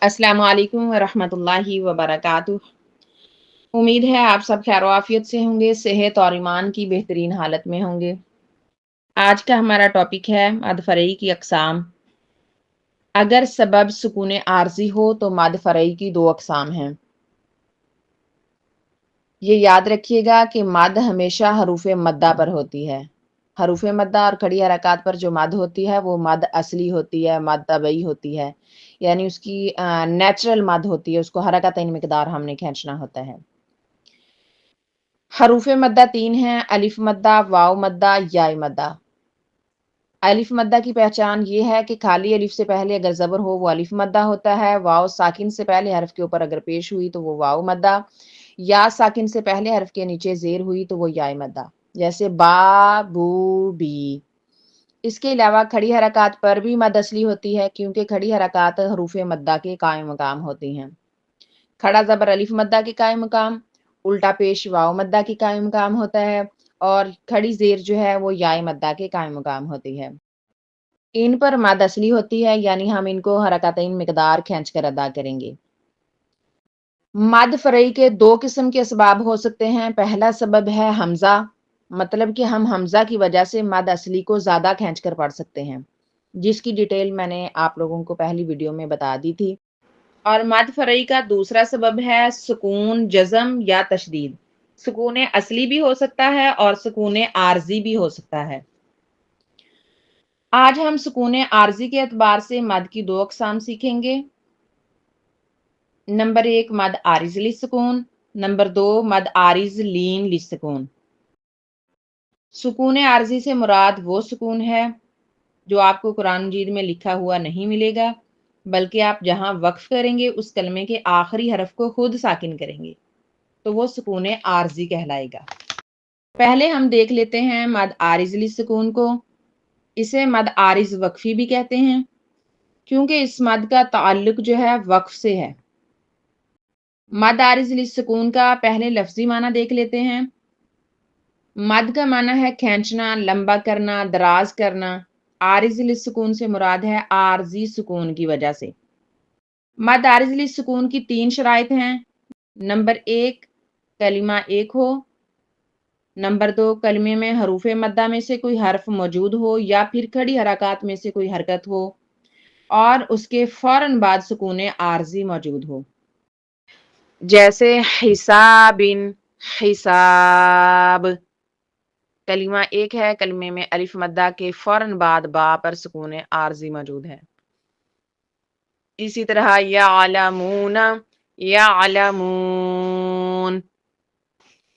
अस्सलाम वालेकुम वरहमतुल्लाहि वबरकातुह। उम्मीद है आप सब खैर आफियत से होंगे, सेहत और ईमान की बेहतरीन हालत में होंगे। आज का हमारा टॉपिक है मद फ़रई की अक़साम। अगर सबब सुकून आर्जी हो तो मद फ़रई की दो अक़साम हैं। ये याद रखिएगा कि मद हमेशा हरूफ मद्दा पर होती है। हरूफ मद्दा और खड़ी हरकत पर जो मद होती है वो मद असली होती है, मद तबई होती है, यानी उसकी नेचुरल मद होती है, उसको हरकतैन मिक़दार हमने खींचना होता है। हरूफ मद्दा तीन हैं: अलिफ मद्दा, वाव मद्दा, याय मद्दा। अलिफ मद्दा की पहचान ये है कि खाली अलिफ से पहले अगर ज़बर हो वो अलिफ मद्दा होता है, वाव साकिन से पहले हरफ के ऊपर अगर पेश हुई तो वो वाव मद्दा, या साकिन से पहले हरफ के नीचे ज़ेर हुई तो वो याय मद्दा, जैसे बा, बू, बी। इसके अलावा खड़ी हरकत पर भी मद असली होती है, क्योंकि खड़ी हरकत हरूफ मद्दा के कायम मकाम होती हैं। खड़ा ज़बर अलिफ मद्दा के कायम मकाम, उल्टा पेश वाव मद्दा के कायम मकाम होता है, और खड़ी ज़ेर जो है वो याय मद्दा के कायम मकाम होती है। इन पर मद असली होती है, यानी हम इनको हरकतैन मिक़दार खींच कर अदा करेंगे। मद फ़रई के दो किस्म के असबाब हो सकते हैं। पहला सबब है हमज़ा, मतलब कि हम हमज़ा की वजह से मद असली को ज़्यादा खींच कर पढ़ सकते हैं, जिसकी डिटेल मैंने आप लोगों को पहली वीडियो में बता दी थी। और मद फ़रई का दूसरा सबब है सुकून, जज़म या तशदीद। सुकून असली भी हो सकता है और सुकून आर्जी भी हो सकता है। आज हम सुकून आर्जी के एतबार से मद की दो अक़साम सीखेंगे। नंबर 1 मद आरिज़ लिस्सुकून, नंबर 2 मद आरिज़ लीन लिस्सुकून। सुकून आर्जी से मुराद वो सुकून है जो आपको कुरान मजीद में लिखा हुआ नहीं मिलेगा, बल्कि आप जहां वक्फ करेंगे उस कलमे के आखिरी हरफ को खुद साकिन करेंगे, तो वो सुकून आर्जी कहलाएगा। पहले हम देख लेते हैं मद आरिज़ लिस्सुकून को। इसे मद आरिज़ वक्फी भी कहते हैं, क्योंकि इस मद का ताल्लुक जो है वक्फ से है। मद आरिज़ लिस्सुकून का पहले लफ्जी माना देख लेते हैं। मद का माना है खींचना, लंबा करना, दराज करना। आरिज़ लिस्सुकून से मुराद है आर्जी सुकून की वजह से। मद आरिज़ लिस्सुकून की तीन शराइत हैं। नंबर 1 कलिमा एक हो, नंबर 2 कलमे में हरूफ मद्दा में से कोई हर्फ मौजूद हो या फिर खड़ी हरकत में से कोई हरकत हो, और उसके फौरन बाद सुकून आर्जी मौजूद हो, जैसे हिसाबिन, हिसाब। कलिमा एक है, कलमे में अलिफ मद्दा के फौरन बाद बा पर सुकून आर्जी मौजूद है। इसी तरह यालमून, यालमून।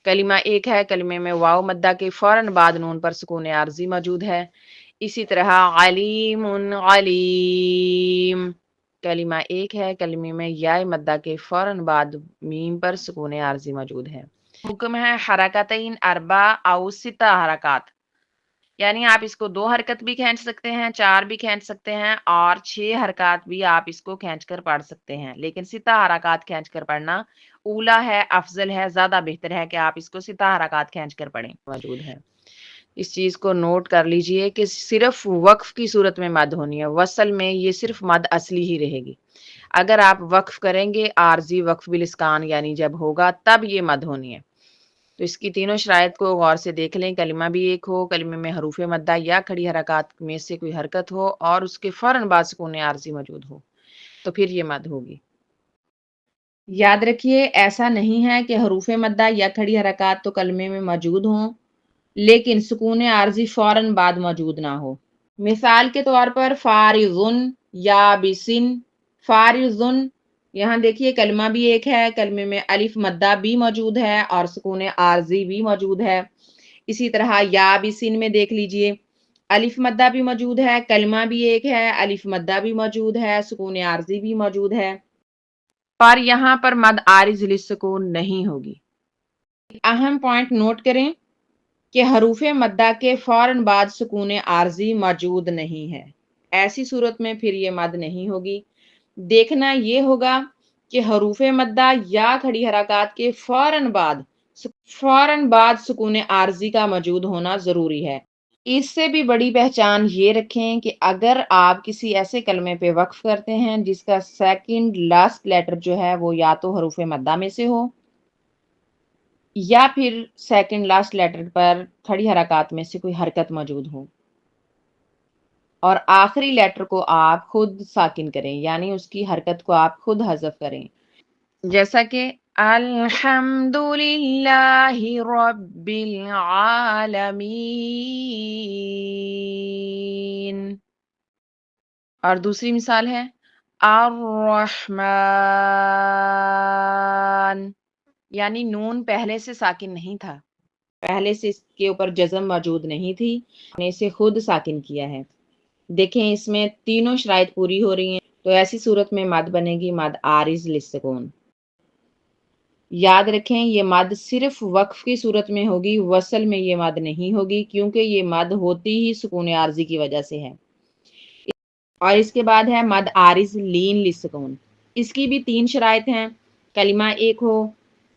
कलिमा एक है, कलमे में वाव मद्दा के फौरन बाद नून पर सुकून आर्जी मौजूद है। इसी तरह अलीमुन, अलीम। कलिमा एक है, कलमे में याय मद्दा के फौरन बाद मीम पर सुकून आर्जी मौजूद है। हुक्म है हरकतैन अरबा औ सित्ता हरकत, यानी आप इसको 2 हरकत भी खींच सकते हैं, 4 भी खींच सकते हैं, और 6 हरकत भी आप इसको खींच कर पढ़ सकते हैं। लेकिन सित्ता हरकत खींच कर पढ़ना ऊला है, अफजल है, ज़्यादा बेहतर है कि आप इसको सित्ता हरकत खींच कर पढ़ें। मौजूद है। इस चीज़ को नोट कर लीजिए कि सिर्फ वक्फ की सूरत में मद होनी है, वसल में ये सिर्फ मद असली ही रहेगी। अगर आप वक्फ करेंगे, आर्जी वक्फ बिल इस्कान यानी जब होगा तब ये मद होनी है। तो इसकी तीनों शराइत को गौर से देख लें। कलिमा भी एक हो, कलिमे में हरूफ मद्दा या खड़ी हरकत में से कोई हरकत हो, और उसके फौरन बाद सुकून आर्जी मौजूद हो, तो फिर ये मद होगी। याद रखिए, ऐसा नहीं है कि हरूफ मद्दा या खड़ी हरकत तो कलमे में मौजूद हों, लेकिन सुकून आर्जी फौरन बाद मौजूद ना हो। मिसाल के तौर पर फारिजुन या बिसिन। फारिजुन, यहाँ देखिए कलमा भी एक है, कलमे में अलिफ मद्दा भी मौजूद है और सुकून आर्जी भी मौजूद है। इसी तरह या बिसिन में देख लीजिए, अलिफ मद्दा भी मौजूद है, कलमा भी एक है, अलिफ मद्दा भी मौजूद है, सुकून आर्जी भी मौजूद है, पर यहाँ पर मद आरिज लिस्सुकून नहीं होगी। अहम पॉइंट नोट करें कि हरूफ मद्दा के फौरन बाद सुकून आर्जी मौजूद नहीं है। ऐसी सूरत में फिर ये मद नहीं होगी। देखना ये होगा कि हरूफ मद्दा या खड़ी हरकत के फौरन बाद सुकून आर्जी का मौजूद होना जरूरी है। اس سے بھی بڑی پہچان یہ رکھیں کہ اگر آپ کسی ایسے کلمے پہ وقف کرتے ہیں جس کا سیکنڈ لاسٹ لیٹر جو ہے وہ یا تو حروف مدہ میں سے ہو یا پھر سیکنڈ لاسٹ لیٹر پر کھڑی حرکات میں سے کوئی حرکت موجود ہو، اور آخری لیٹر کو آپ خود ساکن کریں، یعنی اس کی حرکت کو آپ خود حذف کریں، جیسا کہ الحمد للہ رب العالمین۔ اور دوسری مثال ہے الرحمن، یعنی نون پہلے سے ساکن نہیں تھا، پہلے سے اس کے اوپر جزم موجود نہیں تھی، نے اسے خود ساکن کیا ہے۔ دیکھیں اس میں تینوں شرائط پوری ہو رہی ہیں، تو ایسی صورت میں مد بنے گی مد عارض للسکون۔ یاد رکھیں یہ مد صرف وقف کی صورت میں ہوگی، وصل میں یہ مد نہیں ہوگی، کیونکہ یہ مد ہوتی ہی سکون عارضی کی وجہ سے ہے۔ اور اس کے بعد ہے مد عارض لین للسکون، اس کی بھی 3 شرائط ہیں۔ کلمہ ایک ہو،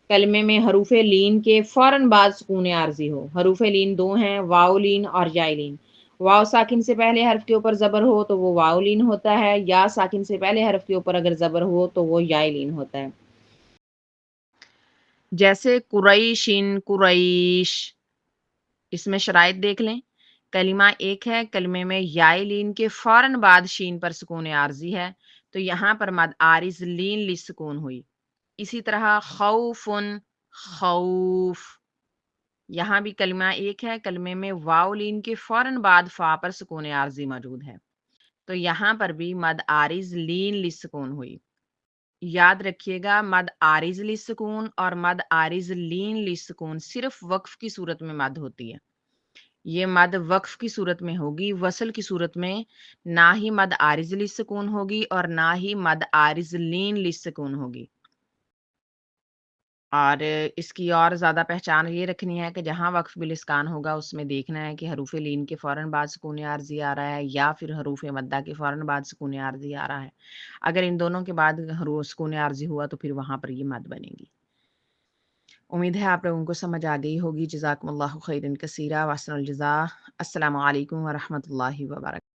کلمے میں حروف لین کے فوراً بعد سکون عارضی ہو۔ حروف لین 2 ہیں، واو لین اور یا لین۔ واو ساکن سے پہلے حرف کے اوپر زبر ہو تو وہ واو لین ہوتا ہے، یا ساکن سے پہلے حرف کے اوپر اگر زبر ہو تو وہ یا لین ہوتا ہے، جیسے قریشن قریش۔ اس میں شرائط دیکھ لیں، کلمہ ایک ہے، کلمے میں یا لین کے فوراً بعد شین پر سکون عارضی ہے، تو یہاں پر مد عارض لین للسکون ہوئی۔ اسی طرح خوف خوف، یہاں بھی کلمہ ایک ہے، کلمے میں واو لین کے فوراً بعد فا پر سکون عارضی موجود ہے، تو یہاں پر بھی مد عارض لین للسکون ہوئی۔ یاد رکھیے گا مد عارض للسکون اور مد عارض لین للسکون صرف وقف کی صورت میں مد ہوتی ہے، یہ مد وقف کی صورت میں ہوگی، وصل کی صورت میں نہ ہی مد عارض للسکون ہوگی اور نہ ہی مد عارض لین للسکون ہوگی۔ اور اس کی اور زیادہ پہچان یہ رکھنی ہے کہ جہاں وقف بالاسکان ہوگا اس میں دیکھنا ہے کہ حروف لین کے فوراً بعد سکون عارضی آ رہا ہے یا پھر حروف مدہ کے فوراً بعد سکون عارضی آ رہا ہے۔ اگر ان دونوں کے بعد حروف سکون عارضی ہوا تو پھر وہاں پر یہ مد بنے گی۔ امید ہے آپ لوگوں کو سمجھ آ گئی ہوگی۔ جزاکم اللہ خیرا کثیرا واحسن الجزاء۔ السلام علیکم ورحمۃ اللہ وبرکاتہ۔